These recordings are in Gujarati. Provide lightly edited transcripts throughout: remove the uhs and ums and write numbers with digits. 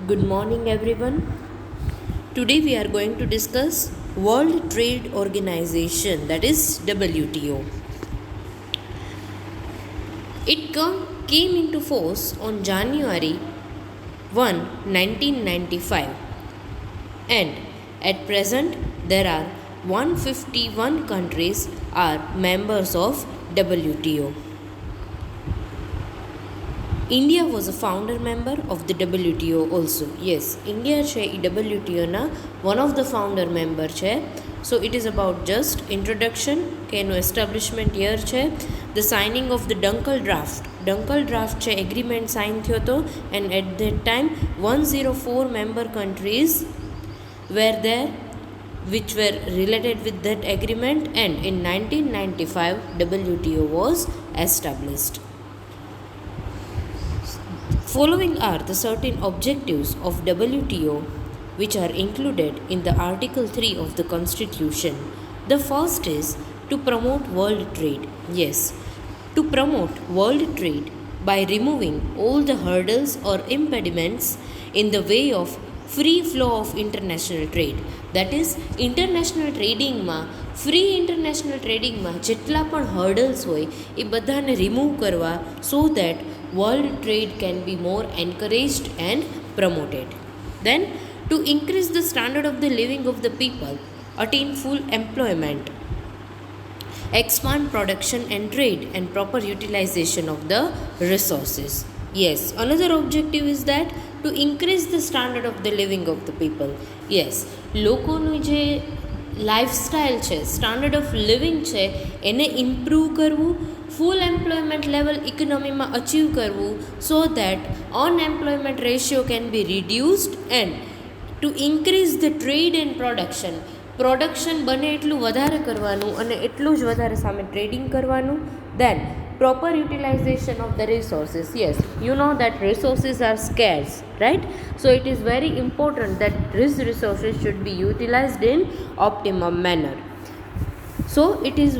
Good morning, everyone. Today we are going to discuss World Trade Organization, that is WTO. It came into force on January 1, 1995, and at present there are 151 countries are members of WTO. India was a founder member of the WTO also. Yes, India છે એ WTO ના one of the founder member છે. So it is about just introduction કે એનું establishment year છે. The signing of the Dunkel draft છે agreement sign થયો હતો, and at that time 104 member countries were there which were related with that agreement, and in 1995 WTO was established. Following are the certain objectives of WTO which are included in the Article 3 of the Constitution. The first is to promote world trade. Yes, to promote world trade by removing all the hurdles or impediments in the way of free flow of international trade. That is, international trading માં free international trading માં જેટલા પણ hurdles હોય એ બધાને remove કરવા, so that world trade can be more encouraged and promoted. Then, to increase the standard of the living of the people, attain full employment, expand production and trade, and proper utilization of the resources. Yes, another objective is that to increase the standard of the living of the people. Yes, લોકોનું જે લાઈફસ્ટાઈલ છે, સ્ટાન્ડર્ડ ઓફ લિવિંગ છે, એને ઇમ્પ્રૂવ કરવું, ફૂલ એમ્પ્લોયમેન્ટ લેવલ ઇકોનોમીમાં અચીવ કરવું, so that unemployment ratio can be reduced, and two increase the trade and production બને એટલું વધારે કરવાનું અને એટલું જ વધારે સામે ટ્રેડિંગ કરવાનું. દેન proper utilization of the resources. Yes, you know that resources are scarce, right? So it is very important that these resources should be utilized in optimum manner. So it is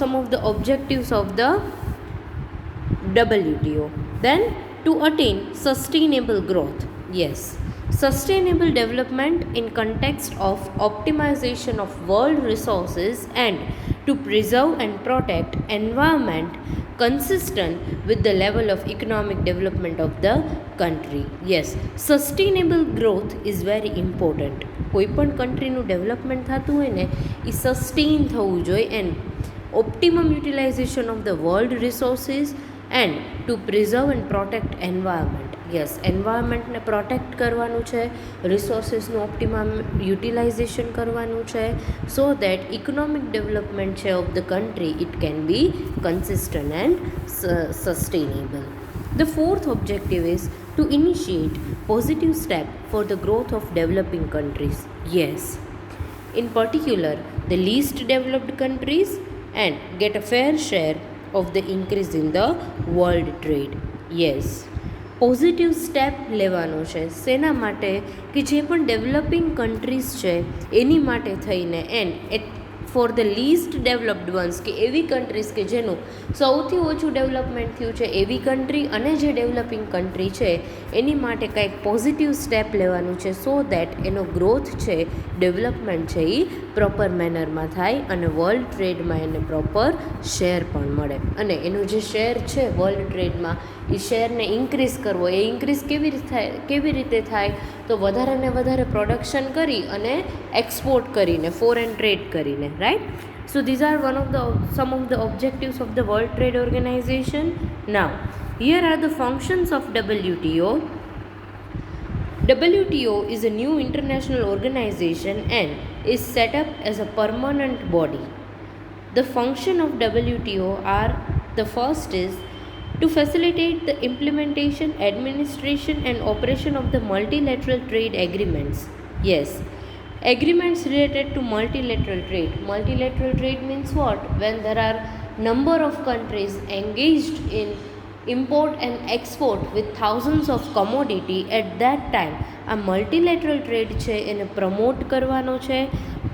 some of the objectives of the WTO. Then, to attain sustainable growth. Yes, sustainable development in context of optimization of world resources and to preserve and protect environment consistent with the level of economic development of the country. Yes, sustainable growth is very important. કોઈ પણ કન્ટ્રીનું ડેવલપમેન્ટ થતું હોય ને એ સસ્ટેઇન થવું જોઈએ, and optimum utilization of the world resources and to preserve and protect environment. Yes, એન્વાયરમેન્ટને પ્રોટેક્ટ કરવાનું છે, રિસોર્સિસનું ઓપ્ટિમમ યુટિલાઇઝેશન કરવાનું છે, સો દેટ ઇકોનોમિક ડેવલપમેન્ટ છે of the country it can be consistent and sustainable. The fourth objective is to initiate positive step for the growth of developing countries. Yes, in particular the least developed countries, and get a fair share of the increase in the world trade. Yes, positive step લેવાનો છે શેના માટે કે જે પણ ડેવલપિંગ કન્ટ્રીઝ છે એની માટે થઈને, and for the list developed once કે એવી કન્ટ્રીઝ કે જેનું સૌથી ઓછું ડેવલપમેન્ટ થયું છે એવી કન્ટ્રી અને જે ડેવલપિંગ કન્ટ્રી છે એની માટે કંઈક પોઝિટિવ સ્ટેપ લેવાનું છે, સો દેટ એનો ગ્રોથ છે, ડેવલપમેન્ટ છે એ પ્રોપર મેનરમાં થાય અને વર્લ્ડ ટ્રેડમાં એને પ્રોપર શેર પણ મળે. અને એનું જે શેર છે વર્લ્ડ ટ્રેડમાં એ શેરને ઇન્ક્રીઝ કરવો, એ ઇન્ક્રીઝ કેવી રીતે થાય તો વધારે ને વધારે પ્રોડક્શન કરી અને એક્સપોર્ટ કરીને, ફોરેન ટ્રેડ કરીને, right? So these are some of the objectives of the World Trade Organization. Now, here are the functions of WTO. WTO is a new international organization and is set up as a permanent body. The function of WTO are: the first is to facilitate the implementation, administration and operation of the multilateral trade agreements. Yes, agreements related to multilateral trade. Multilateral trade means what? When there are number of countries engaged in import and export with thousands of commodity, at that time આ મલ્ટીલેટરલ ટ્રેડ છે એને પ્રમોટ કરવાનો છે,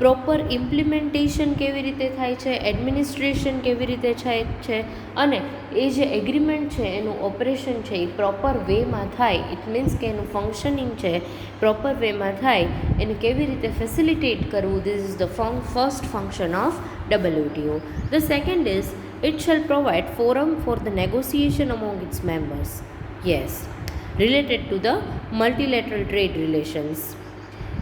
પ્રોપર ઇમ્પ્લિમેન્ટેશન કેવી રીતે થાય છે, એડમિનિસ્ટ્રેશન કેવી રીતે થાય છે, અને એ જે એગ્રીમેન્ટ છે એનું ઓપરેશન છે એ પ્રોપર વેમાં થાય, ઇટ મીન્સ કે એનું ફંક્શનિંગ છે પ્રોપર વેમાં થાય, એને કેવી રીતે ફેસિલિટેટ કરવું. This is the first function of WTO. The second is it shall provide forum for the negotiation among its members. Yes, related to the multilateral trade relations.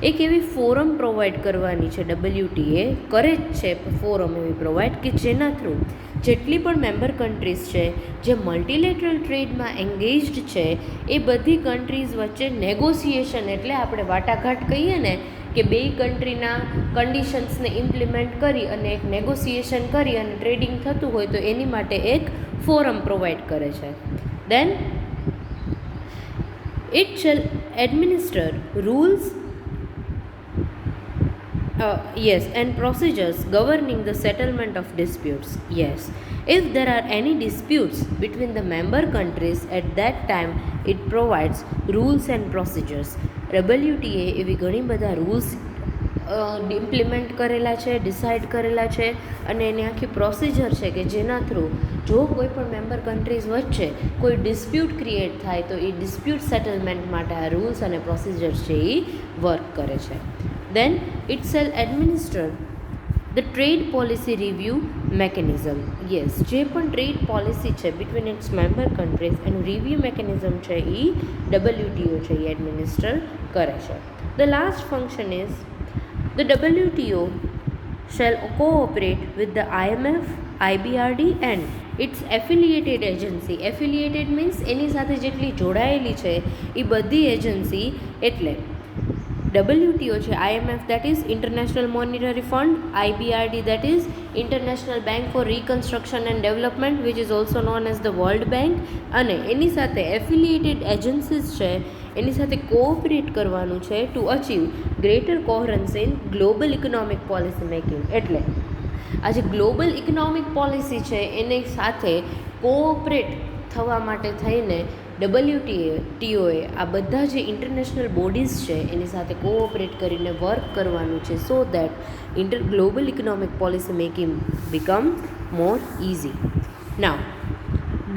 એક એવી ફોરમ પ્રોવાઈડ કરવાની છે WTA, કરે જ છે ફોરમ એવી પ્રોવાઈડ કે જેના થ્રુ જેટલી પણ મેમ્બર કન્ટ્રીઝ છે જે મલ્ટીલેટરલ ટ્રેડમાં એંગેજડ છે એ બધી કન્ટ્રીઝ વચ્ચે નેગોસિએશન, એટલે આપણે વાટાઘાટ કહીએ ને કે બે કન્ટ્રીના કન્ડિશન્સને ઇમ્પ્લિમેન્ટ કરી અને એક નેગોસિએશન કરી અને ટ્રેડિંગ થતું હોય તો એની માટે એક ફોરમ પ્રોવાઈડ કરે છે. Then it shall administer rules yes, and procedures governing the settlement of disputes. Yes, if there are any disputes between the member countries at that time, it provides rules and procedures. WTA એવી ઘણી બધા રૂલ્સ ઇમ્પ્લિમેન્ટ કરેલા છે, ડિસાઇડ કરેલા છે, અને એની આખી પ્રોસિજર છે કે જેના થ્રુ જો કોઈ પણ મેમ્બર કન્ટ્રીઝ વચ્ચે કોઈ ડિસ્પ્યુટ ક્રિએટ થાય તો એ ડિસ્પ્યુટ સેટલમેન્ટ માટે આ રૂલ્સ અને પ્રોસિજર્સ છે એ વર્ક કરે છે. Then it shall administer the trade policy review mechanism. Yes, જે પણ ટ્રેડ પોલિસી છે બિટવીન ઇટ્સ મેમ્બર કન્ટ્રીઝ એનું રિવ્યૂ મેકેનિઝમ છે એ WTO છે એ એડમિનિસ્ટર કરે છે. The last function is the WTO shall cooperate with the IMF, IBRD and its affiliated agency. Affiliated means એની સાથે જેટલી જોડાયેલી છે એ બધી એજન્સી, એટલે WTO છે IMF that is International Monetary Fund, IBRD that is International Bank for Reconstruction and Development which is also known as the World Bank, અને એની સાથે એફિલિએટેડ એજન્સીસ છે એની સાથે કોઓપરેટ કરવાનું છે to achieve greater coherence in global economic policy making. એટલે આ જે ગ્લોબલ ઇકોનોમિક પોલિસી છે એની સાથે કોઓપરેટ થવા માટે થઈને WTOએ આ બધા જે ઇન્ટરનેશનલ બોડીઝ છે એની સાથે કોઓપરેટ કરીને વર્ક કરવાનું છે so that global economic policy making become more easy. Now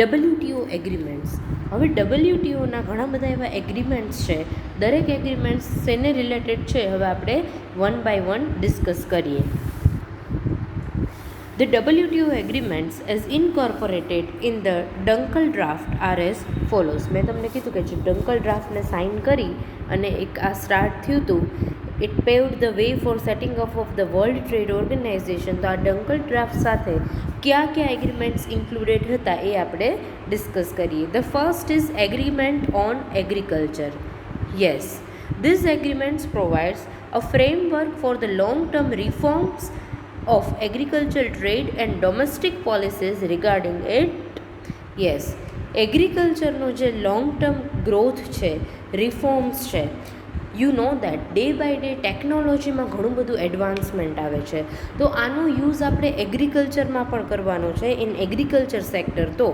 WTO એગ્રીમેન્ટ્સ. હવે WTOના ઘણા બધા એવા એગ્રીમેન્ટ્સ છે, દરેક એગ્રીમેન્ટ્સ શેને રિલેટેડ છે હવે આપણે વન બાય વન ડિસ્કસ કરીએ. The WTO agreements as incorporated in the Dunkel draft are as follows. મેં તમને કીધું કે જે ડંકલ ડ્રાફ્ટને સાઇન કરી અને એક આ સ્ટાર્ટ થયું હતું, it paved the way for setting up of the world trade organization. તો આ ડંકલ ડ્રાફ્ટ સાથે કયા કયા એગ્રીમેન્ટ્સ ઇન્ક્લુડેડ હતા એ આપણે ડિસ્કસ કરીએ. The first is agreement on agriculture. Yes, this agreements provides a framework for the long term reforms of agricultural trade and domestic policies regarding it. Yes, એગ્રીકલ્ચરનો જે લોંગ ટર્મ ગ્રોથ છે, રિફોર્મ્સ છે, you know that day by day ટેકનોલોજીમાં ઘણું બધું એડવાન્સમેન્ટ આવે છે, તો આનો યુઝ આપણે એગ્રીકલ્ચરમાં પણ કરવાનો છે ઇન એગ્રીકલ્ચર સેક્ટર. તો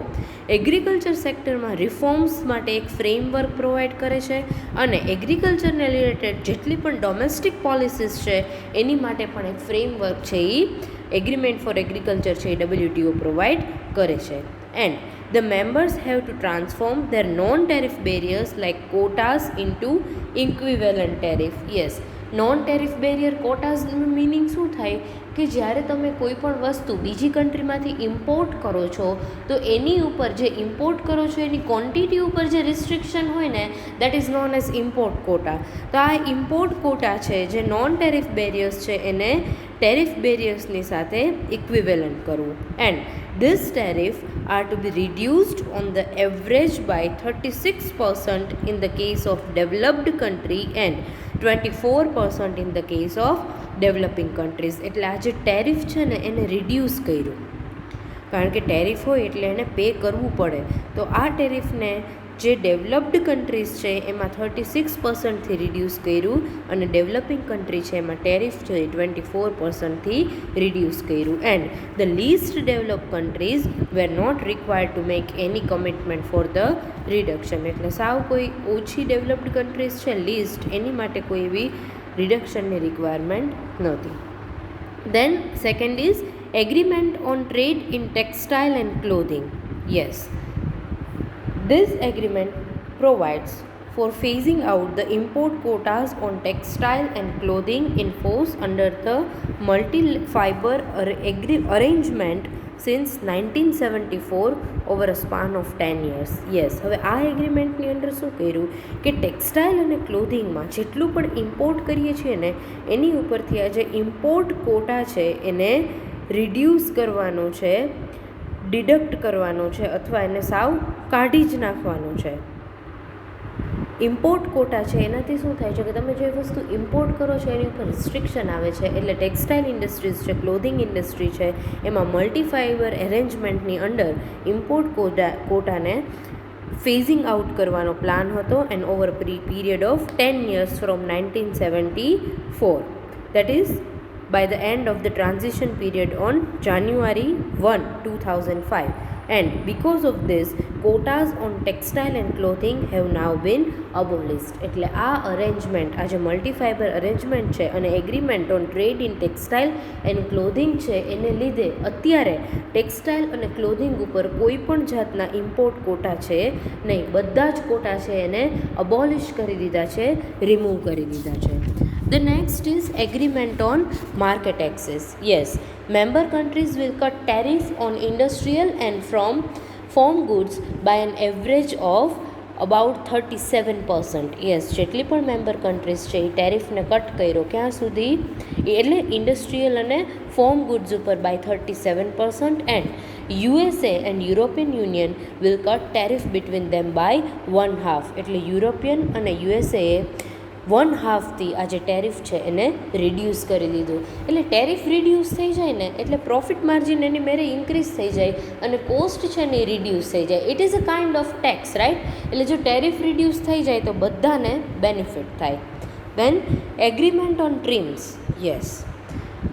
એગ્રીકલ્ચર સેક્ટરમાં રિફોર્મ્સ માટે એક ફ્રેમવર્ક પ્રોવાઈડ કરે છે અને એગ્રીકલ્ચરને રિલેટેડ જેટલી પણ ડોમેસ્ટિક પોલિસીસ છે એની માટે પણ એક ફ્રેમવર્ક છે એ એગ્રીમેન્ટ ફોર એગ્રીકલ્ચર છે એ WTO પ્રોવાઈડ કરે છે. And the members have to transform their non-tariff barriers like quotas into equivalent tariff. Yes, non-tariff barrier quotasનું મિનિંગ શું થાય કે જ્યારે તમે કોઈ પણ વસ્તુ બીજી કન્ટ્રીમાંથી ઇમ્પોર્ટ કરો છો તો એની ઉપર જે ઇમ્પોર્ટ કરો છો એની ક્વોન્ટિટી ઉપર જે રિસ્ટ્રિક્શન હોય ને that is known as import quota. તો આ ઇમ્પોર્ટ કોટા છે જે નોન ટેરિફ બેરિયર્સ છે એને ટેરિફ બેરિયર્સની સાથે ઇક્વિવેલન્ટ કરવું. And this tariff are to be reduced on the average by 36% in the case of developed country and 24% in the case of developing countries. એટલે આ જે ટેરિફ છે ને એને રિડ્યુસ કર્યું, કારણ કે ટેરિફ હોય એટલે એને પે કરવું પડે. તો આ ટેરિફને જે ડેવલપ્ડ કન્ટ્રીઝ છે એમાં 36%થી રિડ્યુસ કર્યું અને ડેવલપિંગ કન્ટ્રી છે એમાં ટેરિફ છે 24%થી રિડ્યુસ કર્યું. And the least develop countries were not required to make any commitment for the reduction. એટલે સાવ કોઈ ઓછી ડેવલપ્ડ કન્ટ્રીઝ છે લીસ્ટ, એની માટે કોઈ એવી રિડક્શનની રિક્વાયરમેન્ટ નહોતી. Then second is agreement on trade in textile and clothing. Yes, this agreement provides for phasing out the import quotas on textile and clothing enforced under the multi-fiber arrangement since 1974 over a span of 10 years. Yes, હવે આ એગ્રીમેન્ટની અંદર શું કર્યું કે ટેક્સટાઇલ અને ક્લોધિંગમાં જેટલું પણ ઇમ્પોર્ટ કરીએ છીએ ને એની ઉપરથી આ જે ઇમ્પોર્ટ કોટા છે એને રિડ્યુસ કરવાનો છે, ડિડક્ટ કરવાનો છે અથવા એને સાવ કાઢી જ નાખવાનો છે. ઇમ્પોર્ટ કોટા છે એનાથી શું થાય છે કે તમે જે વસ્તુ ઇમ્પોર્ટ કરો છો એની ઉપર રિસ્ટ્રિક્શન આવે છે. એટલે ટેક્સટાઇલ ઇન્ડસ્ટ્રીઝ છે, ક્લોધિંગ ઇન્ડસ્ટ્રી છે, એમાં મલ્ટીફાઈબર એરેન્જમેન્ટની અંડર ઇમ્પોર્ટ કોટાને ફેઝિંગ આઉટ કરવાનો પ્લાન હતો and over period of 10 years from 1974. That is by the end of the transition period on January 1, 2005. And because of this, quotas on textile and clothing have now been abolished. એટલે આ અરેન્જમેન્ટ, આ જે મલ્ટીફાઈબર અરેન્જમેન્ટ છે અને agreement on trade in textile and clothing છે એને લીધે અત્યારે ટેક્સટાઇલ અને ક્લોધિંગ ઉપર કોઈ પણ જાતના ઇમ્પોર્ટ કોટા છે નહીં, બધા જ કોટા છે એને અબોલિશ કરી દીધા છે, રિમૂવ કરી દીધા છે. The next is agreement on market access. Yes, member countries will cut tariff on industrial and from farm goods by an average of about 37%. Yes, જેટલી પણ મેમ્બર કન્ટ્રીઝ છે એ ટેરિફને કટ કર્યો ક્યાં સુધી, એટલે ઇન્ડસ્ટ્રીયલ અને ફોર્મ ગુડ્સ ઉપર by 37%. And USA and European Union will cut tariff between them by 1/2. એટલે યુરોપિયન અને યુએસએ 1/2થી આ જે ટેરિફ છે એને રિડ્યુસ કરી દીધું. એટલે ટેરિફ રિડ્યુસ થઈ જાય ને એટલે પ્રોફિટ માર્જિન એની મેરે ઇન્ક્રીઝ થઈ જાય અને કોસ્ટ છે ને એ રિડ્યુસ થઈ જાય. It is a kind of tax, right? એટલે જો ટેરિફ રિડ્યુસ થઈ જાય તો બધાને બેનિફિટ થાય. Then agreement on TRIMs. Yes,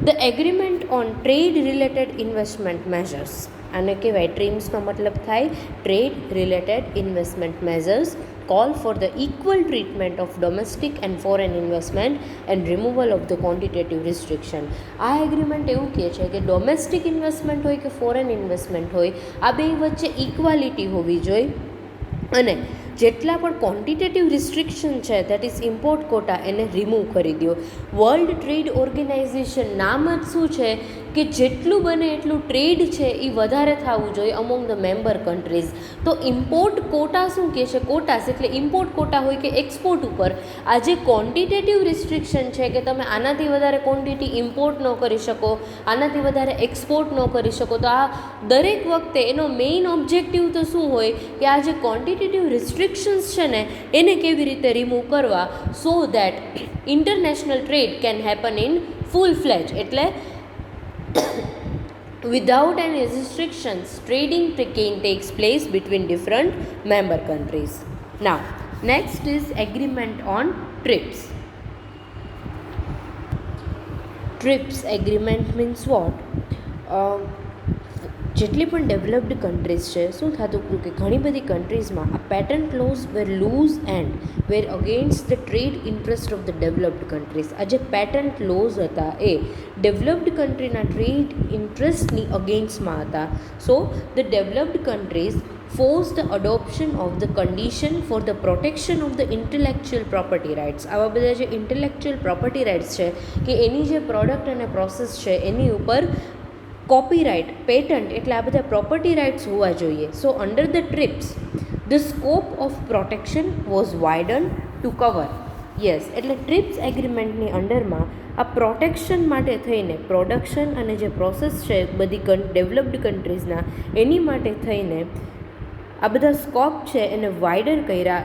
the agreement on trade related investment measures. આને કહેવાય ટ્રીમ્સનો મતલબ થાય trade related investment measures call for the equal treatment of domestic and foreign investment and removal of the quantitative restriction. આ એગ્રીમેન્ટ એવું કહે છે કે ડોમેસ્ટિક ઇન્વેસ્ટમેન્ટ હોય કે ફોરેન ઇન્વેસ્ટમેન્ટ હોય, આ બે વચ્ચે ઇક્વાલિટી હોવી જોઈએ અને જેટલા પણ ક્વોન્ટિટેટિવ રિસ્ટ્રિક્શન છે દેટ ઇઝ ઇમ્પોર્ટ કોટા એને રિમૂવ કરી દો. વર્લ્ડ ટ્રેડ ઓર્ગેનાઇઝેશન નામ જ શું છે કે જેટલું બને એટલું ટ્રેડ છે એ વધારે થવું જોઈએ અમોંગ ધ મેમ્બર કન્ટ્રીઝ. તો ઇમ્પોર્ટ કોટા શું કહે છે? કોટાસ એટલે ઇમ્પોર્ટ કોટા હોય કે એક્સપોર્ટ ઉપર આ જે ક્વોન્ટિટેટિવ રિસ્ટ્રિક્શન છે કે તમે આનાથી વધારે ક્વોન્ટિટી ઇમ્પોર્ટ ન કરી શકો, આનાથી વધારે એક્સપોર્ટ ન કરી શકો, તો આ દરેક વખતે એનો મેઇન ઓબ્જેક્ટિવ તો શું હોય કે આ જે ક્વોન્ટિટેટિવ રિસ્ટ્રિક્શન્સ છે ને એને કેવી રીતે રિમૂવ કરવા so that international trade can happen in full fledged. એટલે without any restrictions, trading takes place between different member countries. Now, next is agreement on TRIPS. TRIPS agreement means what? જેટલી પણ ડેવલપ્ડ કન્ટ્રીઝ છે શું થતું હતું કે ઘણી બધી કન્ટ્રીઝમાં આ patent laws were loose and were against the trade interest of the developed countries. આ જે પેટન્ટ લોઝ હતા એ ડેવલપ્ડ કન્ટ્રીના ટ્રેડ ઇન્ટરેસ્ટની અગેન્સ્ટમાં હતા. So the developed countries force the adoption of the condition for the protection of the intellectual property rights. આવા બધા જે ઇન્ટેલેક્ચ્યુઅલ પ્રોપર્ટી રાઇટ્સ છે કે એની જે પ્રોડક્ટ અને પ્રોસેસ છે એની ઉપર કોપીરાઇટ, પેટન્ટ એટલે આ બધા પ્રોપર્ટી રાઇટ્સ હોવા જોઈએ. So under the TRIPS the scope of protection was widen to cover. Yes, એટલે ટ્રિપ્સ એગ્રીમેન્ટની અંડરમાં આ પ્રોટેક્શન માટે થઈને પ્રોડક્શન અને જે પ્રોસેસ છે બધી ડેવલપ્ડ કન્ટ્રીઝના એની માટે થઈને આ બધા સ્કોપ છે એને વાઇડર કર્યા.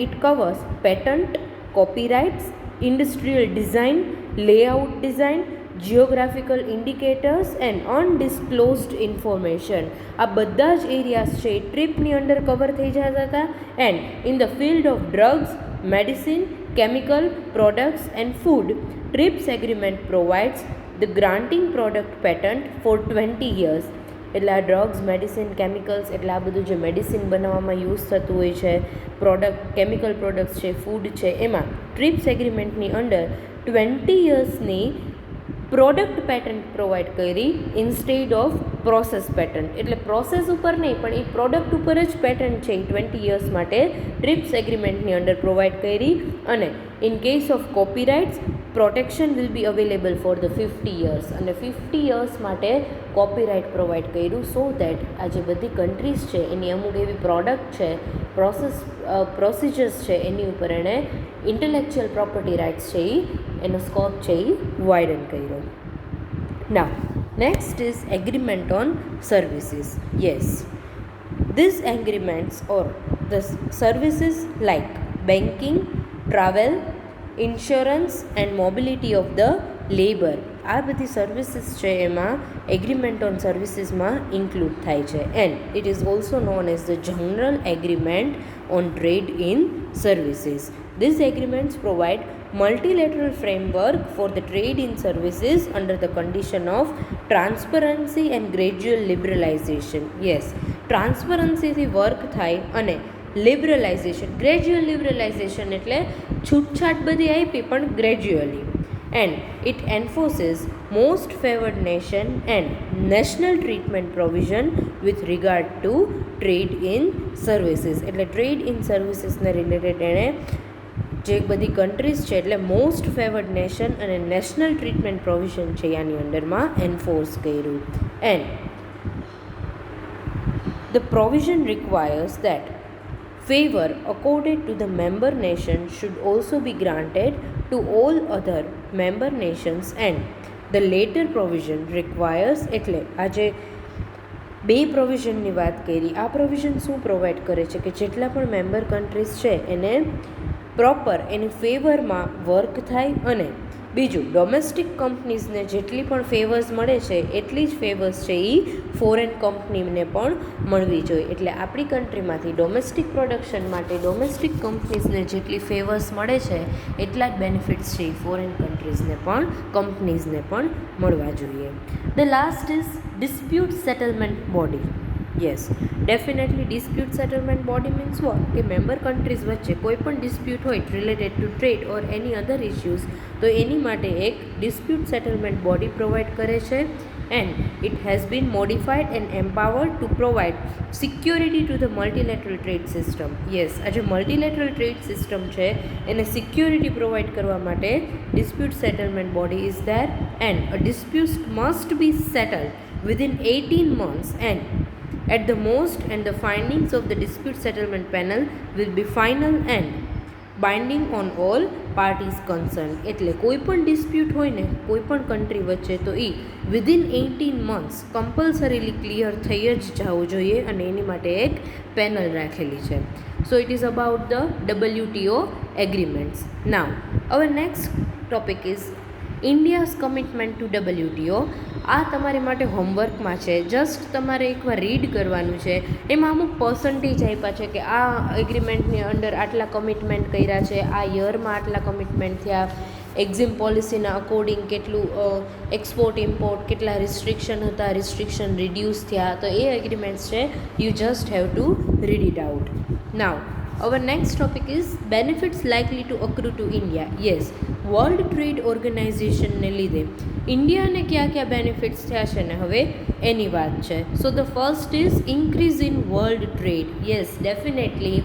It covers patent, copyrights, industrial design, layout design, geographical indicators and undisclosed information. આ બધા જ એરિયાઝ છે એ ટ્રીપની અંડર કવર થઈ જતા હતા. And in the field of drugs, medicine, chemical products and food, TRIPS agreement provides the granting product patent for 20 years. એટલે આ ડ્રગ્સ, મેડિસિન, કેમિકલ્સ એટલે આ બધું જે મેડિસિન બનાવવામાં યુઝ થતું હોય છે, પ્રોડક્ટ, કેમિકલ પ્રોડક્ટ્સ છે, ફૂડ છે, એમાં ટ્રિપ્સ એગ્રીમેન્ટની અંડર 20 યર્સની પ્રોડક્ટ પેટન્ટ પ્રોવાઈડ કરી ઇન્સ્ટેડ ઓફ પ્રોસેસ પેટન્ટ. એટલે પ્રોસેસ ઉપર નહીં પણ એ પ્રોડક્ટ ઉપર જ પેટન્ટ છે એ 20 યર્સ માટે ટ્રિપ્સ એગ્રીમેન્ટની અંડર પ્રોવાઈડ કરી. અને in case of copyrights protection will be available for the 50 years. અને 50 યર્સ માટે કોપીરાઇટ પ્રોવાઈડ કર્યું સો દેટ આ જે બધી કન્ટ્રીઝ છે એની અમુક એવી પ્રોડક્ટ છે, પ્રોસિજર્સ છે એની ઉપર એણે ઇન્ટેલેક્ચ્યુઅલ પ્રોપર્ટી રાઇટ્સ છે એનો સ્કોપ છે એ વાઇડન કર્યો. Now, next is agreement on services. Yes, these agreements or the services like banking, travel, insurance and mobility of the labor, આ બધી સર્વિસીસ છે એમાં એગ્રીમેન્ટ ઓન સર્વિસીસમાં ઇન્ક્લુડ થાય છે. And it is also known as the general agreement on trade in services. These agreements provide multilateral framework for the trade in services under the condition of transparency and gradual liberalization. Yes, transparency થી વર્ક થાય અને લિબરલાઇઝેશન, ગ્રેજ્યુઅલ લિબરલાઇઝેશન એટલે છૂટછાટ બધી આપી પણ gradually. And it enforces most favored nation and national treatment provision with regard to trade in services. એટલે ટ્રેડ ઇન સર્વિસીસને રિલેટેડ એણે જે બધી કન્ટ્રીઝ છે એટલે મોસ્ટ ફેવર્ડ નેશન અને નેશનલ ટ્રીટમેન્ટ પ્રોવિઝન છે આની અંડરમાં એન્ફોર્સ કર્યું. And the provision requires that favor accorded to the member nation should also be granted to all other member nations and the later provision requires. એટલે આજે બે પ્રોવિઝનની વાત કરી. આ પ્રોવિઝન શું પ્રોવાઈડ કરે છે કે જેટલા પણ મેમ્બર કન્ટ્રીઝ છે એને પ્રોપર એની ફેવરમાં વર્ક થાય અને બીજું ડોમેસ્ટિક કંપનીઝને જેટલી પણ ફેવર્સ મળે છે એટલી જ ફેવર્સ છે એ ફોરેન કંપનીને પણ મળવી જોઈએ. એટલે આપણી કન્ટ્રીમાંથી ડોમેસ્ટિક પ્રોડક્શન માટે ડોમેસ્ટિક કંપનીઝને જેટલી ફેવર્સ મળે છે એટલા જ બેનિફિટ્સ છે એ ફોરેન કન્ટ્રીઝને પણ કંપનીઝને પણ મળવા જોઈએ. The last is dispute settlement body. Yes, definitely dispute settlement body means what કે મેમ્બર કન્ટ્રીઝ વચ્ચે કોઈ પણ ડિસ્પ્યુટ હોય related to trade or any other issues તો એની માટે એક ડિસ્પ્યુટ સેટલમેન્ટ બોડી પ્રોવાઈડ કરે છે. And it has been modified and empowered to provide security to the multilateral trade system. Yes, આ જે મલ્ટીલેટરલ ટ્રેડ સિસ્ટમ છે એને સિક્યોરિટી પ્રોવાઈડ કરવા માટે dispute settlement body is there. And a dispute must be settled within 18 months and at the most, and the findings of the dispute settlement panel will be final and binding on all parties concerned. એટલે કોઈ પણ ડિસ્પ્યુટ હોય ને કોઈ પણ કન્ટ્રી વચ્ચે તો એ વિધિન 18 months કમ્પલસરીલી ક્લિયર થઈ જ જવું જોઈએ અને એની માટે એક પેનલ રાખેલી છે. So it is about the WTO એગ્રીમેન્ટ્સ. Now our next topic is India's commitment to WTO. આ તમારી માટે હોમવર્કમાં છે, જસ્ટ તમારે એકવાર રીડ કરવાનું છે. એમાં અમુક પર્સન્ટેજ આપ્યા છે કે આ એગ્રીમેન્ટની અંડર આટલા કમિટમેન્ટ કર્યા છે, આ યરમાં આટલા કમિટમેન્ટ થયા, એક્ઝિમ પોલિસીના અકોર્ડિંગ કેટલું એક્સપોર્ટ ઇમ્પોર્ટ, કેટલા રિસ્ટ્રિક્શન હતા, રિસ્ટ્રિક્શન રિડ્યુસ થયા. તો એ એગ્રીમેન્ટ્સ છે, you just have to read it out. Now our next topic is benefits likely to accrue to India. Yes, world trade ઓર્ગેનાઇઝેશનને લીધે ઇન્ડિયાને કયા કયા બેનિફિટ્સ થયા છે ને હવે એની વાત છે. So the first is increase in world trade. Yes, definitely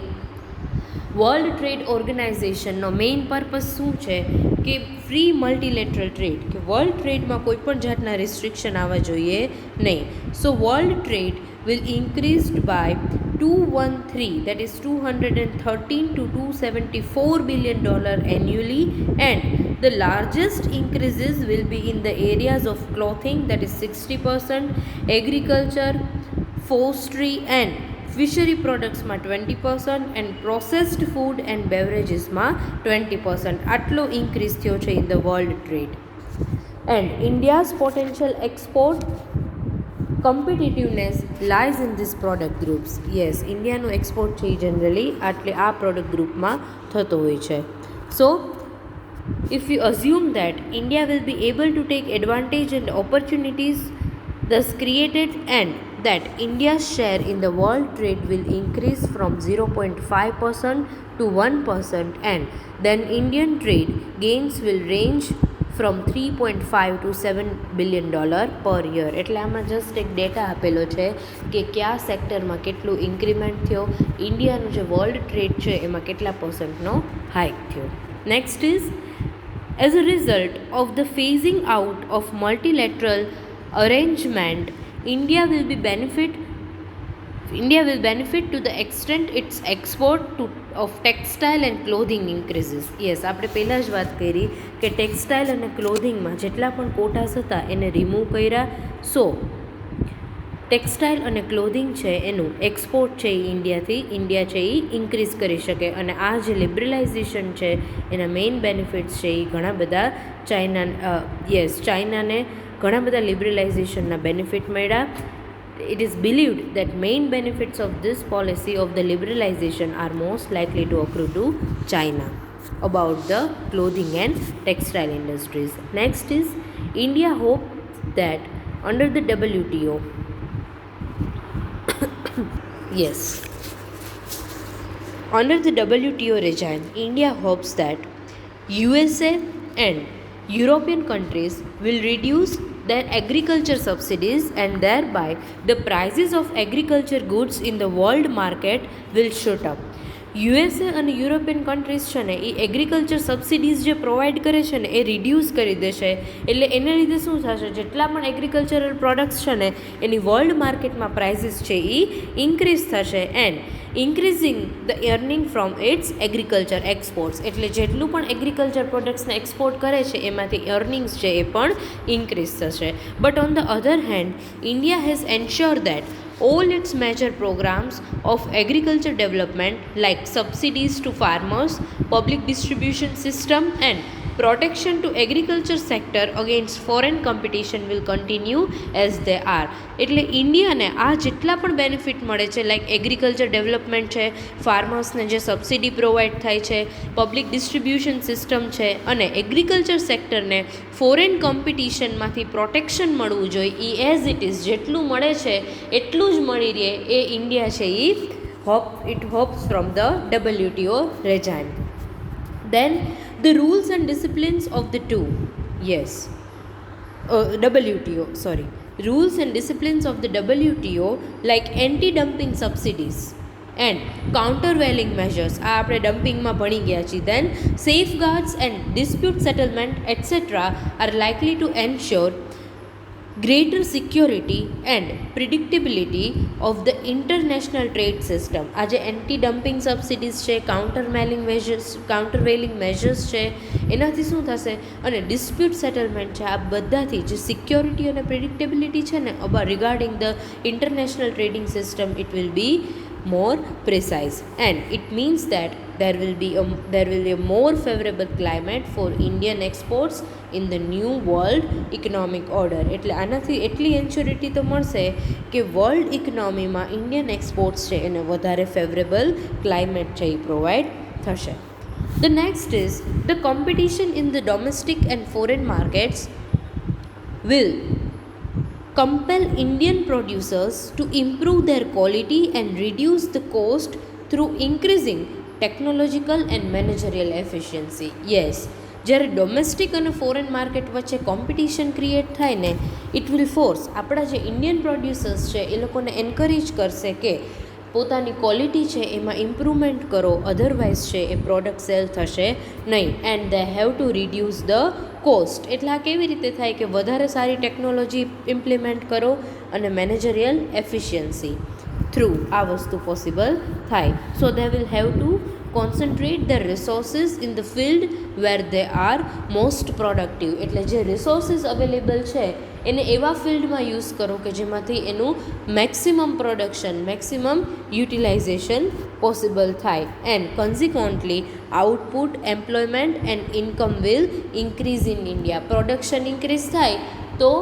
world trade ઓર્ગેનાઇઝેશનનો મેઇન પર્પઝ શું છે કે ફ્રી મલ્ટીલેટરલ ટ્રેડ, કે વર્લ્ડ ટ્રેડમાં કોઈ પણ જાતના રિસ્ટ્રિક્શન આવવા જોઈએ નહીં. So world trade will increased by 213, that is 213 to 274 billion dollar annually, and the largest increases will be in the areas of clothing, that is 60%, agriculture, forestry and fishery products માં 20% and processed food and beverages માં 20%. આટલો ઇન્ક્રીઝ થયો છે in the world trade. And India's potential export competitiveness lies in these product groups. Yes, ઇન્ડિયાનું એક્સપોર્ટ છે એ જનરલી આ પ્રોડક્ટ ગ્રુપમાં થતો હોય છે. So if you assume that India will be able to take advantage and opportunities thus created and that India's share in the world trade will increase from 0.5% to 1% and then Indian trade gains will range from 3.5 to $7 billion પર યર. એટલે આમાં જસ્ટ એક ડેટા આપેલો છે કે કયા સેક્ટરમાં કેટલું ઇન્ક્રીમેન્ટ થયો, ઇન્ડિયાનું જે વર્લ્ડ ટ્રેડ છે એમાં કેટલા %નો હાઇક થયો. Next is as a result of the phasing out of multilateral arrangement, India will benefit to the extent its export of textile and clothing increases. Yes, આપણે પહેલાં જ વાત કરી કે ટેક્સટાઇલ અને ક્લોથિંગમાં જેટલા પણ કોટાસ હતા એને રિમૂવ કર્યા. સો ટેક્સટાઇલ અને ક્લોથિંગ છે એનું એક્સપોર્ટ છે એ ઇન્ડિયા છે એ ઇન્ક્રીઝ કરી શકે. અને આ જે લિબરલાઇઝેશન છે એના મેઇન બેનિફિટ્સ છે એ ઘણા બધા ચાઇનાને ઘણા બધા લિબરલાઇઝેશનના બેનિફિટ મળ્યા. It is believed that main benefits of this policy of the liberalization are most likely to accrue to China. About the clothing and textile industries. Next is India hopes that under the WTO yes, under the WTO regime, India hopes that USA and European countries will reduce their agriculture subsidies and thereby the prices of agriculture goods in the world market will shoot up. USA અને યુરોપિયન કન્ટ્રીઝ છે ને એ એગ્રીકલ્ચર સબસિડીઝ જે પ્રોવાઈડ કરે છે ને એ રિડ્યુસ કરી દેશે. એટલે એને લીધે શું થશે, જેટલા પણ એગ્રીકલ્ચરલ પ્રોડક્ટ્સ છે ને એની વર્લ્ડ માર્કેટમાં પ્રાઇસીસ છે એ ઇન્ક્રીઝ થશે. And increasing the earning from its agriculture exports. એટલે જેટલું પણ એગ્રીકલ્ચર પ્રોડક્ટ્સને એક્સપોર્ટ કરે છે એમાંથી અર્નિંગ્સ છે એ પણ ઇન્ક્રીઝ થશે. But on the other hand, India has ensure that all its major programs of agriculture development like subsidies to farmers, public distribution system and protection to agriculture sector against foreign competition will continue as they are. એટલે ઇન્ડિયાને આ જેટલા પણ બેનિફિટ મળે છે લાઈક એગ્રીકલ્ચર ડેવલપમેન્ટ છે, ફાર્મર્સને જે સબસિડી પ્રોવાઈડ થાય છે, પબ્લિક ડિસ્ટ્રીબ્યુશન સિસ્ટમ છે અને એગ્રીકલ્ચર સેક્ટરને ફોરેન કોમ્પિટિશનમાંથી પ્રોટેક્શન મળવું જોઈએ એ એઝ ઇટ ઇઝ જેટલું મળે છે એટલું જ મળી રહે એ ઇન્ડિયા છે એ it hopes from the WTO regime. Then the rules and disciplines of the rules and disciplines of the WTO like anti-dumping subsidies and countervailing measures આ આપણે ડમ્પિંગમાં ભણી ગયા છીએ. Then safeguards and dispute settlement etc. are likely to ensure greater security and predictability of the international trade system. આ જે એન્ટી ડમ્પિંગ સબસિડીઝ છે, કાઉન્ટરવેલિંગ મેજર્સ છે, એનાથી શું થશે અને ડિસ્પ્યુટ સેટલમેન્ટ છે, આ બધાથી જે સિક્યોરિટી અને પ્રિડિક્ટેબિલિટી છે ને regarding the international trading system it will be more precise and it means that there will be a more favorable climate for Indian exports in the new world economic order. એટલે આનાથી એટલી એન્શ્યોરિટી તો મળશે કે વર્લ્ડ ઇકોનોમીમાં ઇન્ડિયન એક્સપોર્ટ્સ છે એને વધારે ફેવરેબલ ક્લાઇમેટ છે એ પ્રોવાઈડ થશે. The next is the competition in the domestic and foreign markets will compel Indian producers to improve their quality and reduce the cost through increasing technological and managerial efficiency. Yes, જ્યારે ડોમેસ્ટિક અને ફોરેન માર્કેટ વચ્ચે કોમ્પિટિશન ક્રિએટ થાય ને ઇટ વિલ ફોર્સ આપણા જે ઇન્ડિયન પ્રોડ્યુસર્સ છે એ લોકોને એન્કરેજ કરશે કે પોતાની ક્વોલિટી છે એમાં ઇમ્પ્રુવમેન્ટ કરો, અધરવાઇઝ છે એ પ્રોડક્ટ સેલ થશે નહીં. And they have to reduce the cost. એટલે આ કેવી રીતે થાય કે વધારે સારી ટેકનોલોજી ઇમ્પ્લિમેન્ટ કરો અને મેનેજરિયલ એફિશિયન્સી થ્રુ આ વસ્તુ પોસિબલ થાય. So they will have to concentrate their resources in the field where they are most productive. એટલે જે રિસોર્સિસ અવેલેબલ છે એને એવા ફિલ્ડમાં યુઝ કરો કે જેમાંથી એનું maximum production, maximum utilization possible થાય. And consequently output, employment and income will increase in India. Production increase થાય તો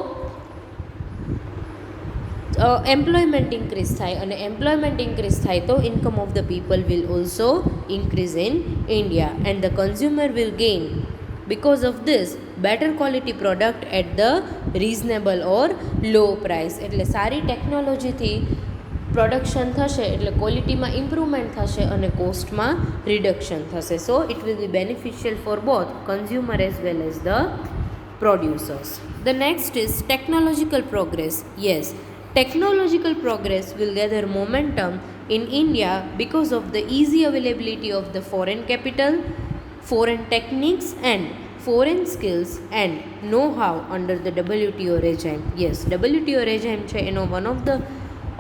એમ્પ્લોયમેન્ટ ઇન્ક્રીઝ થાય અને એમ્પ્લોયમેન્ટ ઇન્ક્રીઝ થાય તો income of the people will also increase in India and the consumer will gain because of this better quality product at the reasonable or low price. એટલે સારી ટેકનોલોજીથી પ્રોડક્શન થશે એટલે ક્વોલિટીમાં ઇમ્પ્રુવમેન્ટ થશે અને કોસ્ટમાં રિડક્શન થશે. So it will be beneficial for both consumer as well as the producers. The next is technological progress. Yes, technological progress will gather momentum in India because of the easy availability of the foreign capital, foreign techniques, and foreign skills and know-how under the WTO regime. Yes, WTO regime છે એનો one of the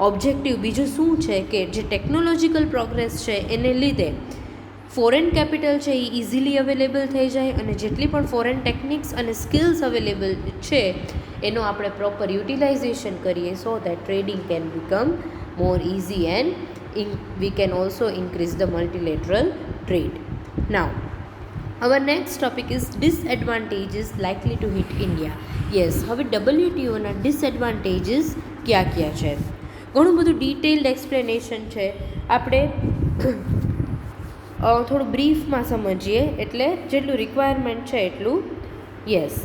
ઓબ્જેક્ટિવ બીજું શું છે કે જે ટેકનોલોજીકલ પ્રોગ્રેસ છે એને લીધે ફોરેન કેપિટલ છે એ ઇઝીલી અવેલેબલ થઈ જાય અને જેટલી પણ ફોરેન ટેકનિક્સ અને સ્કિલ્સ અવેલેબલ છે એનો આપણે પ્રોપર યુટિલાઇઝેશન કરીએ so that trading can become more easy and we can also increase the multilateral trade. Now our next topic is disadvantages likely to hit India. Yes, હવે WTOના ડિસએડવાન્ટેજીસ ક્યા ક્યા છે ઘણું બધું ડિટેલ્ડ એક્સપ્લેનેશન છે. આપણે થોડું બ્રીફમાં સમજીએ એટલે જેટલું રિક્વાયરમેન્ટ છે એટલું. Yes,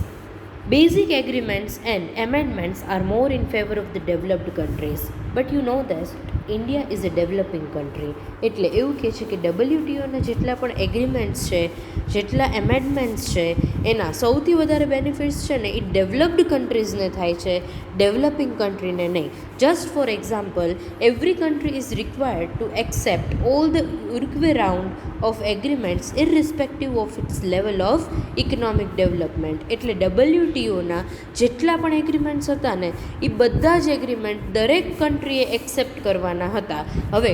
basic agreements and amendments are more in favor of the developed countries, but you know that India is a developing country. એટલે એવું કહે છે કે WTOના જેટલા પણ એગ્રીમેન્ટ્સ છે, જેટલા એમેન્ડમેન્ટ્સ છે એના સૌથી વધારે બેનિફિટ્સ છે ને એ ડેવલપ્ડ કન્ટ્રીઝને થાય છે, ડેવલપિંગ કન્ટ્રીને નહીં. Just for example, every country is required to accept all the Uruguay round of agreements irrespective of its level of economic development. એટલે WTOના જેટલા પણ એગ્રીમેન્ટ્સ હતા ને એ બધા જ એગ્રીમેન્ટ દરેક કન્ટ્રીએ એક્સેપ્ટ કરવાના હતા. હવે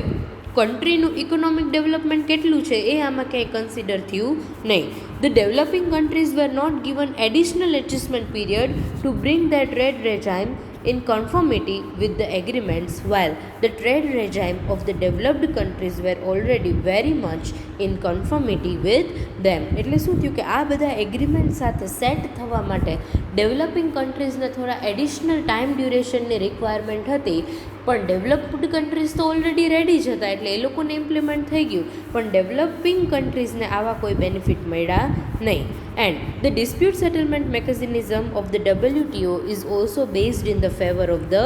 કન્ટ્રીનું ઇકોનોમિક ડેવલપમેન્ટ કેટલું છે એ આમાં ક્યાંય કન્સિડર થયું નહીં. The developing countries were not given additional adjustment period to bring their trade regime in conformity with the agreements, while the trade regime of the developed countries were already very much in conformity with them. એટલે શું થયું કે આ બધા એગ્રીમેન્ટ સાથે સેટ થવા માટે ડેવલપિંગ કન્ટ્રીઝને થોડા એડિશનલ ટાઈમ ડ્યુરેશનની રિક્વાયરમેન્ટ હતી, પણ ડેવલપ્ડ કન્ટ્રીઝ તો ઓલરેડી રેડી જ હતા એટલે એ લોકોને ઇમ્પ્લિમેન્ટ થઈ ગયું, પણ ડેવલપિંગ કન્ટ્રીઝને આવા કોઈ બેનિફિટ મળ્યા નહીં. And the dispute settlement mechanism of the WTO is also based in the favor of the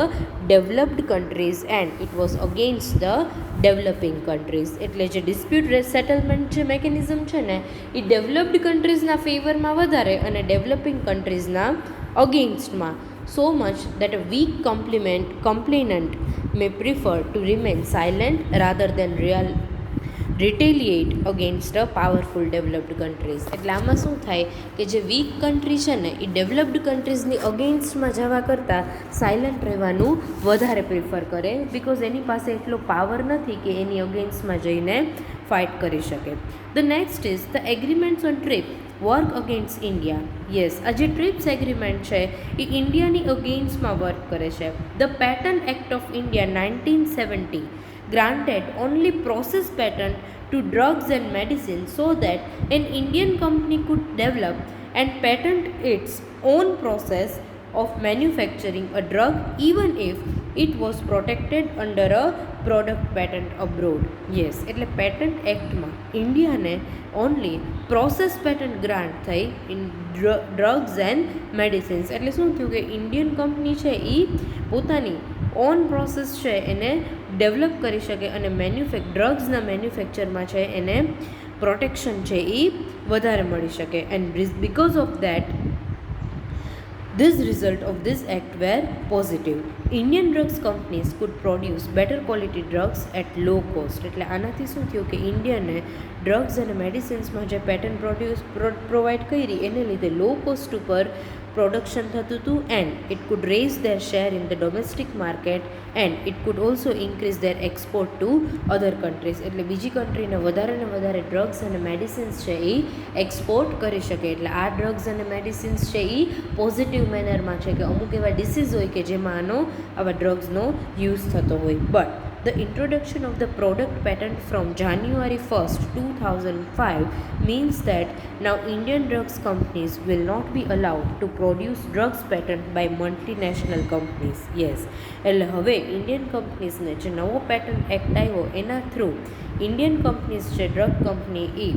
developed countries and it was against the developing countries. એટલે જે dispute settlement જે mechanism છે ને એ developed countriesના ફેવરમાં વધારે અને developing countriesના againstમાં. So much that a weak complainant may prefer to remain silent rather than retaliate against a powerful developed countries. એટલે આમાં શું થાય કે જે વીક કન્ટ્રી છે ને એ ડેવલપ્ડ કન્ટ્રીઝની અગેન્સ્ટમાં જવા કરતાં સાયલન્ટ રહેવાનું વધારે પ્રિફર કરે, બિકોઝ એની પાસે એટલો પાવર નથી કે એની અગેન્સ્ટમાં જઈને ફાઇટ કરી શકે. The next is the agreements on TRIP work against India. Yes, આ જે ટ્રીપ્સ એગ્રીમેન્ટ છે એ ઇન્ડિયાની અગેન્સ્ટમાં વર્ક કરે છે. The patent act of India 1970 granted only process patent to drugs and medicines so that an Indian company could develop and patent its own process of manufacturing a drug even if it was protected under a product patent abroad. Yes, એટલે પેટન્ટ એક્ટમાં ઇન્ડિયાને ઓનલી પ્રોસેસ પેટન્ટ ગ્રાન્ટ થઈ ઇન ડ્રગ્સ એન્ડ મેડિસિન્સ. એટલે શું થયું કે ઇન્ડિયન કંપની છે એ પોતાની ઓન પ્રોસેસ છે એને ડેવલપ કરી શકે અને ડ્રગ્સના મેન્યુફેક્ચરમાં છે એને પ્રોટેક્શન છે એ વધારે મળી શકે. And because of that this result of this act were positive. Indian drugs companies could produce better quality drugs at low cost. એટલે આનાથી શું થયું કે ઇન્ડિયાને ડ્રગ્સ અને મેડિસિન્સમાં જે પેટર્ન પ્રોવાઈડ કરી એને લીધે લો કોસ્ટ ઉપર પ્રોડક્શન થતું હતું and it could raise their share in the domestic market and it could also increase their export to other countries. એટલે બીજી કન્ટ્રીને વધારે ને વધારે ડ્રગ્સ અને મેડિસિન્સ છે એ એક્સપોર્ટ કરી શકે. એટલે આ ડ્રગ્સ અને મેડિસિન્સ છે એ પોઝિટિવ મેનરમાં છે કે અમુક એવા ડિસીઝ હોય કે જેમાં આવા ડ્રગ્સનો યુઝ થતો હોય. But the introduction of the product patent from January 1st, 2005 means that now Indian drugs companies will not be allowed to produce drugs patent by multinational companies. Yes, એટલે હવે ઇન્ડિયન કંપનીઝને જે નવો પેટન્ટ એક્ટ આવ્યો એના થ્રુ ઇન્ડિયન કંપનીઝ છે ડ્રગ કંપની એ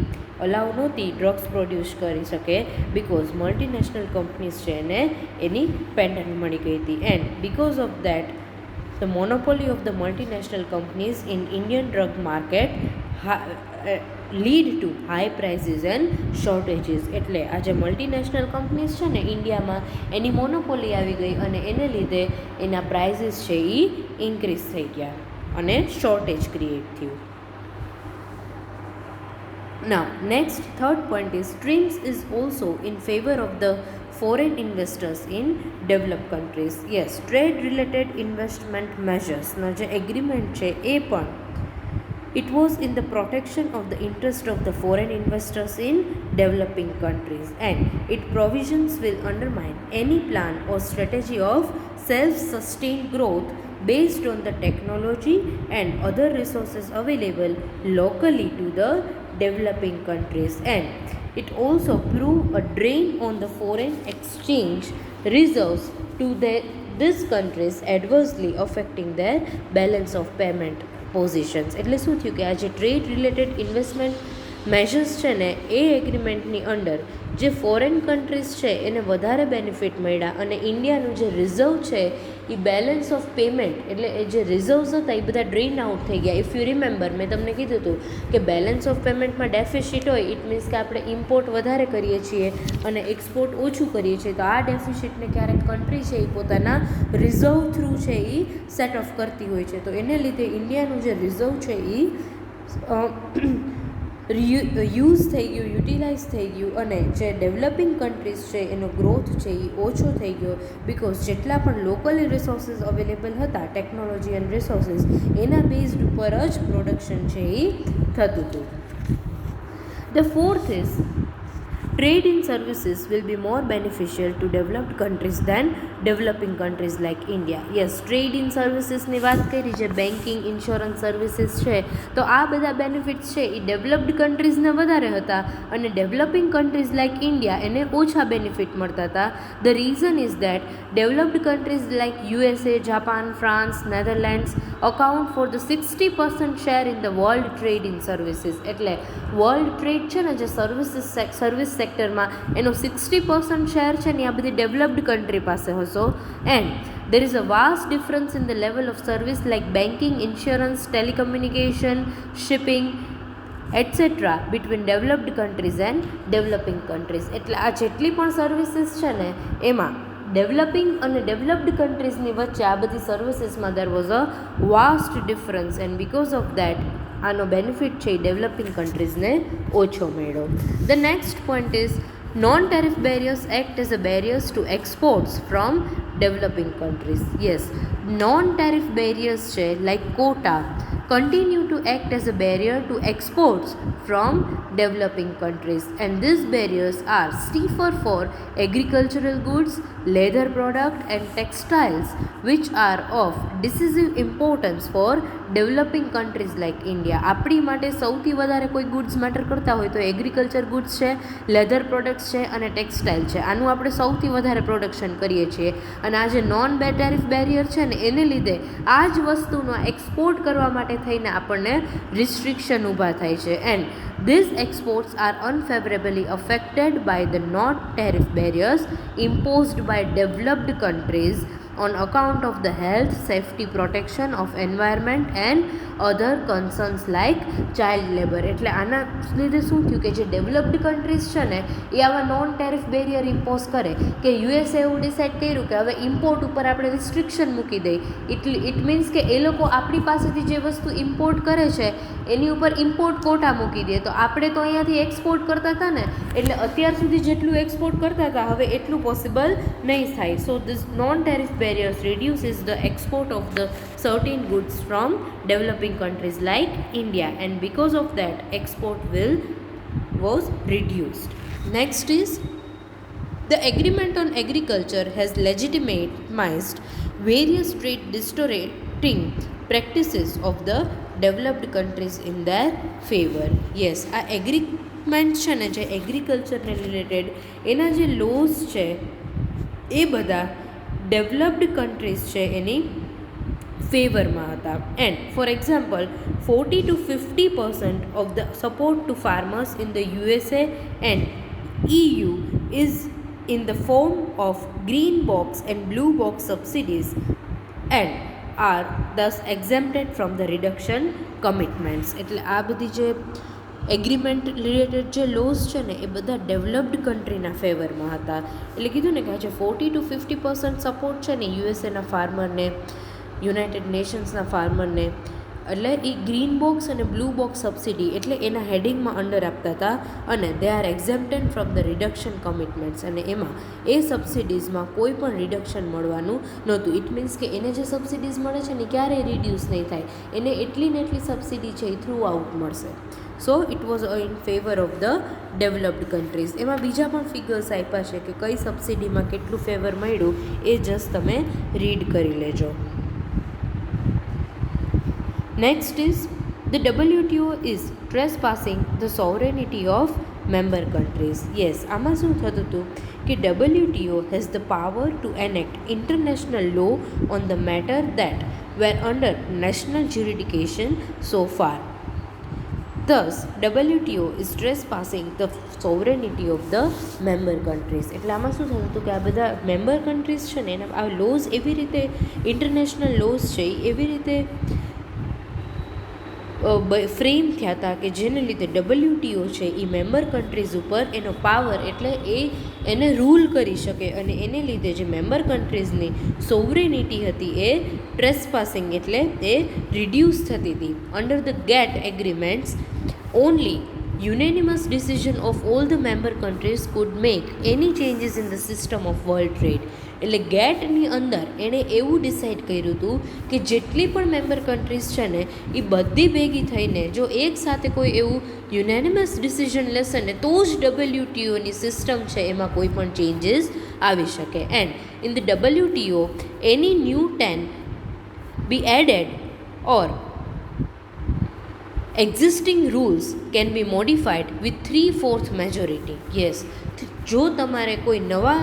અલાઉ નહોતી ડ્રગ્સ પ્રોડ્યુસ કરી શકે, બિકોઝ મલ્ટીનેશનલ કંપનીઝ છે એને એની પેટન્ટ મળી ગઈ હતી. And because of that the monopoly of the multinational companies in Indian drug market lead to high prices and shortages. એટલે આ જે મલ્ટીનેશનલ કંપનીઝ છે ને ઇન્ડિયામાં એની મોનોપોલી આવી ગઈ અને એને લીધે એના પ્રાઇસીસ છે એ ઇન્ક્રીઝ થઈ ગયા અને શોર્ટેજ ક્રિએટ થયું. Now, next, third point is TRIMS is also in favor of the foreign investors in developed countries. Yes, trade related investment measures નો જે એગ્રીમેન્ટ છે એ પણ it was in the protection of the interest of the foreign investors in developing countries, and its provisions will undermine any plan or strategy of self-sustained growth based on the technology and other resources available locally to the developing countries, and it also proved a drain on the foreign exchange reserves to these countries, adversely affecting their balance of payment positions. એટલે શું થયું કે આ જે ટ્રેડ રિલેટેડ ઇન્વેસ્ટમેન્ટ મેજર્સ છે ને એ એગ્રીમેન્ટની અંડર જે ફોરેન કન્ટ્રીઝ છે એને વધારે બેનિફિટ મળ્યા અને ઇન્ડિયાનું જે રિઝર્વ છે એ બેલેન્સ ઓફ પેમેન્ટ એટલે એ જે રિઝર્વ્સ હતા એ બધા ડ્રેન આઉટ થઈ ગયા. ઇફ યુ રિમેમ્બર મેં તમને કીધું હતું કે બેલેન્સ ઓફ પેમેન્ટમાં ડેફિસિટ હોય ઇટ મીન્સ કે આપણે ઇમ્પોર્ટ વધારે કરીએ છીએ અને એક્સપોર્ટ ઓછું કરીએ છીએ, તો આ ડેફિસિટને ક્યારેક કન્ટ્રી છે એ પોતાના રિઝર્વ થ્રુ છે એ સેટ ઓફ કરતી હોય છે. તો એને લીધે ઇન્ડિયાનું જે રિઝર્વ છે એ યુઝ થઈ ગયું, યુટિલાઇઝ થઈ ગયું અને જે ડેવલપિંગ કન્ટ્રીઝ છે એનો ગ્રોથ છે એ ઓછો થઈ ગયો બિકોઝ જેટલા પણ લોકલી રિસોર્સિસ અવેલેબલ હતા ટેકનોલોજી એન્ડ રિસોર્સિસ એના બેઝડ ઉપર જ પ્રોડક્શન છે એ થતું હતું. The fourth is trade in services will be more beneficial to developed countries than developing countries like India. Yes, trade in services ની વાત કરી જે બેન્કિંગ ઇન્સ્યોરન્સ સર્વિસીસ છે તો આ બધા બેનિફિટ્સ છે એ ડેવલપ્ડ કન્ટ્રીઝને વધારે હતા અને ડેવલપિંગ કન્ટ્રીઝ લાઇક ઇન્ડિયા એને ઓછા બેનિફિટ મળતા હતા. The reason is that developed countries like USA, Japan, France, Netherlands account for the 60% share in the world trade in services. એટલે વર્લ્ડ ટ્રેડ છે ને જે સર્વિસ સેક્ટરમાં એનો 60% શેર છે ને આ બધી ડેવલપ્ડ કન્ટ્રી પાસે હશો. And there is a vast difference in the level of service like banking, insurance, telecommunication, shipping etc. between developed countries and developing countries. એટલે આ જેટલી પણ સર્વિસીસ છે ને એમાં ડેવલપિંગ અને ડેવલપ્ડ કન્ટ્રીઝની વચ્ચે આ બધી સર્વિસીસમાં there was a vast difference and because of that આનો બેનિફિટ છે એ ડેવલપિંગ કન્ટ્રીઝને ઓછો મળ્યો. The next point is non-tariff barriers act as a barriers to exports from developing countries. Yes, non-tariff barriers છે like quota continue to act as a barrier to exports from developing countries, and these barriers are stiffer for agricultural goods, leather product and textiles which are of decisive importance for developing countries like India. આપણી માટે સૌથી વધારે કોઈ ગુડ્સ મેટર કરતા હોય તો એગ્રીકલ્ચર ગુડ્સ છે, લેધર પ્રોડક્ટ્સ છે અને ટેક્સટાઇલ છે. આનું આપણે સૌથી વધારે પ્રોડક્શન કરીએ છીએ અને આ જે નોન ટેરિફ બેરિયર છે ને એને લીધે આ જ વસ્તુનો એક્સપોર્ટ કરવા માટે થઈને આપણને રિસ્ટ્રિક્શન ઊભા થાય છે. And these exports are unfavorably affected by the non-tariff barriers imposed by developed countries on account of the health, safety, protection of environment and other concerns like child labor. એટલે આના લીધે શું થયું કે જે ડેવલપ્ડ કન્ટ્રીઝ છે ને એ આવા નોન ટેરિફ બેરિયર ઇમ્પોઝ કરે કે યુએસએ એવું ડિસાઇડ કર્યું કે હવે ઇમ્પોર્ટ ઉપર આપણે રિસ્ટ્રિક્શન મૂકી દઈએ. ઇટ મીન્સ કે એ લોકો આપણી પાસેથી જે વસ્તુ ઇમ્પોર્ટ કરે છે એની ઉપર ઇમ્પોર્ટ કોટા મૂકી દે. તો આપણે તો અહીંયાથી એક્સપોર્ટ કરતા હતા ને એટલે અત્યાર સુધી જેટલું એક્સપોર્ટ કરતા હતા હવે એટલું પોસિબલ નહીં થાય. So this non tariff barriers reduces the export of the certain goods from developing countries like India, and because of that export was reduced. Next is the agreement on agriculture has legitimized various trade distorting practices of the developed countries in their favor. Yes, આ એગ્રીમેન્ટ છે ને જે એગ્રીકલ્ચરને રિલેટેડ એના જે લોઝ છે એ બધા ડેવલપ્ડ કન્ટ્રીઝ છે એની ફેવરમાં હતા. And for example 40 to 50% of the support two farmers in the USA and EU is in the form of green box and blue box subsidies and are thus exempted from the reduction commitments. એટલે આ બધી જે એગ્રીમેન્ટ રિલેટેડ જે લોઝ છે ને એ બધા ડેવલપ્ડ કન્ટ્રીના ફેવરમાં હતા. એટલે કીધું ને કે આજે 40-50% સપોર્ટ છે ને યુએસએના ફાર્મરને, યુનાઇટેડ નેશન્સના ફાર્મરને, એટલે એ ગ્રીન બોક્સ અને બ્લુ બોક્સ સબસિડી એટલે એના હેડિંગમાં અંડર આપતા હતા, અને they are exempted from the reduction commitments, અને એમાં એ સબસિડીઝમાં કોઈ પણ રિડક્શન મળવાનું નહોતું. ઇટ મીન્સ કે એને જે સબસિડીઝ મળે છે ને ક્યારેય રિડ્યુસ નહીં થાય, એને એટલી ને એટલી સબસિડી છે એ થ્રુ આઉટ મળશે. So it was in favour of the developed countries. એમાં બીજા પણ ફિગર્સ આપ્યા છે કે કઈ સબસિડીમાં કેટલું ફેવર મળ્યું, એ જસ્ટ તમે રીડ કરી લેજો. Next is the WTO is trespassing the sovereignty of member countries. Yes, આમાં શું થતું હતું કે WTO has the power to enact international law on the matter that were under national jurisdiction so far. Thus, WTO is trespassing the sovereignty of the member countries. એટલે આમાં શું થતું હતું કે આ બધા મેમ્બર કન્ટ્રીઝ છે ને એના આ લોઝ એવી રીતે ઇન્ટરનેશનલ લોઝ છે એવી રીતે ફ્રેમ થયા હતા કે જેને લીધે WTO છે એ મેમ્બર કન્ટ્રીઝ ઉપર એનો પાવર એટલે એને રૂલ કરી શકે, અને એને લીધે જે મેમ્બર કન્ટ્રીઝની સોવરેનિટી હતી એ ટ્રેસપાસિંગ એટલે એ રિડ્યુસ થતી હતી. Under the GATT agreements only unanimous decision of all the member countries could make any changes in the system of world trade. એટલે ગેટની અંદર એણે એવું ડિસાઇડ કર્યું હતું કે જેટલી પણ મેમ્બર કન્ટ્રીઝ છે ને એ બધી ભેગી થઈને જો એક સાથે કોઈ એવું યુનાનિમસ ડિસિઝન લેશે ને તો જ WTOની સિસ્ટમ છે એમાં કોઈ પણ ચેન્જીસ આવી શકે. And in the WTO any new 10 be added or existing rules can be modified with 3/4 majority. Yes, જો તમારે કોઈ નવા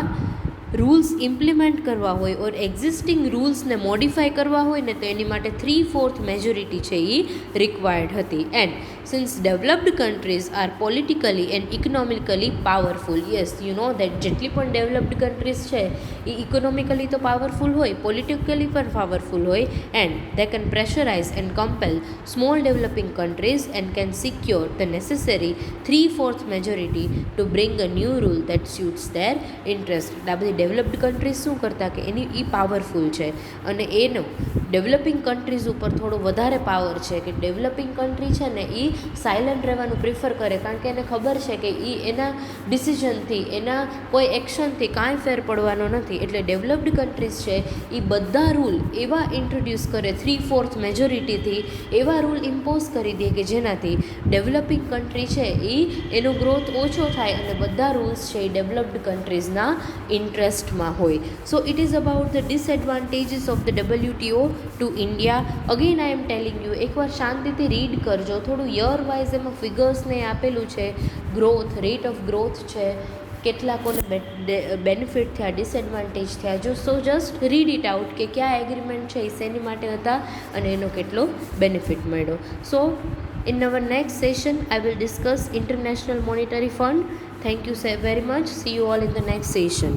રૂલ્સ ઇમ્પ્લિમેન્ટ કરવા હોય ઓર એક્ઝિસ્ટિંગ રૂલ્સને મોડિફાય કરવા હોય ને તો એની માટે 3/4 મેજોરિટી છે એ રિક્વાયર્ડ હતી. And since developed countries are politically and economically powerful. Yes, you know that જેટલી પણ ડેવલપ્ડ કન્ટ્રીઝ છે એ ઇકોનોમિકલી તો પાવરફુલ હોય, પોલિટિકલી પણ પાવરફુલ હોય, and they can pressurize and compel small developing countries and can secure the necessary 3/4 majority to bring a new rule that suits their interest. આ બધી ડેવલપ્ડ કન્ટ્રીઝ શું કરતા કે એની એ પાવરફુલ છે અને એનો ડેવલપિંગ કન્ટ્રીઝ ઉપર થોડો વધારે પાવર છે કે ડેવલપિંગ કન્ટ્રી છે ને એ સાયલન્ટ રહેવાનું પ્રિફર કરે, કારણ કે એને ખબર છે કે એ એના ડિસિઝનથી એના કોઈ એક્શનથી કાંઈ ફેર પડવાનો નથી. એટલે ડેવલપ્ડ કન્ટ્રીઝ છે એ બધા રૂલ એવા ઇન્ટ્રોડ્યુસ કરે 3/4 મેજોરિટીથી, એવા રૂલ ઇમ્પોઝ કરી દે કે જેનાથી ડેવલપિંગ કન્ટ્રી છે એનો ગ્રોથ ઓછો થાય અને બધા રૂલ્સ છે એ ડેવલપ્ડ કન્ટ્રીઝના ઇન્ટરેસ્ટમાં હોય. સો it is about the disadvantages of the WTO to India. Again I M telling you, એકવાર શાંતિથી રીડ કરજો, થોડું યર વાઇઝ એમાં ફિગર્સને આપેલું છે, ગ્રોથ, રેટ ઓફ ગ્રોથ છે, કેટલાકોને બેનિફિટ થયા, ડિસએડવાન્ટેજ થયા. જો સો જસ્ટ રીડ ઇટ આઉટ કે કયા એગ્રીમેન્ટ છે એ શેની માટે હતા અને એનો કેટલો બેનિફિટ મળ્યો. સો in our next session I will discuss International Monetary Fund. Thank you very much. See you all in the next session.